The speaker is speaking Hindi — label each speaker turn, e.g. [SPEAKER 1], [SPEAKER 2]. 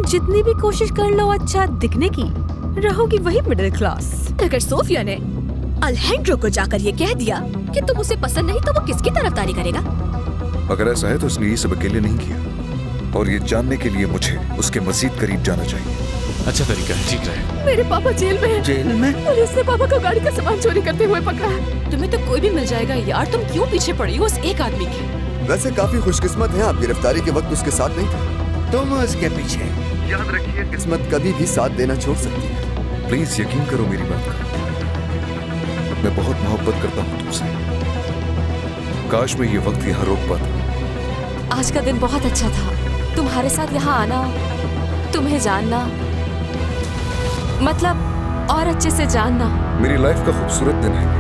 [SPEAKER 1] जितनी भी कोशिश कर लो अच्छा दिखने की, रहोगी वही मिडिल क्लास।
[SPEAKER 2] अगर सोफिया ने अल्हेंड्रो को जाकर ये कह दिया कि तुम उसे पसंद नहीं, तो वो किसकी तरफदारी करेगा?
[SPEAKER 3] अगर ऐसा है तो उसने ये सब अकेले नहीं किया, और ये जानने के लिए मुझे उसके मजीद करीब जाना चाहिए।
[SPEAKER 4] अच्छा तरीका है, ठीक रहे।
[SPEAKER 2] मेरे पापा जेल में हैं।
[SPEAKER 3] जेल में?
[SPEAKER 2] पुलिस ने पापा को गाड़ी का सामान चोरी करते हुए पकड़ा है।
[SPEAKER 1] तुम्हें तो कोई भी मिल जाएगा यार, तुम क्यों पीछे पड़ी हो उस एक आदमी के?
[SPEAKER 5] वैसे काफी खुशकिस्मत हैं आप, गिरफ्तारी के वक्त उसके साथ नहीं थे।
[SPEAKER 6] तुम उसके पीछे।
[SPEAKER 5] याद रखिए, किस्मत कभी भी साथ देना छोड़ सकती है।
[SPEAKER 3] प्लीज यकीन करो मेरी बात का, मैं बहुत मोहब्बत करता हूँ तुमसे। काश मैं ये वक्त यहाँ रोक पाता।
[SPEAKER 1] आज का दिन बहुत अच्छा था, तुम्हारे साथ यहाँ आना, तुम्हें जानना, मतलब और अच्छे से जानना।
[SPEAKER 3] मेरी लाइफ का खूबसूरत दिन है।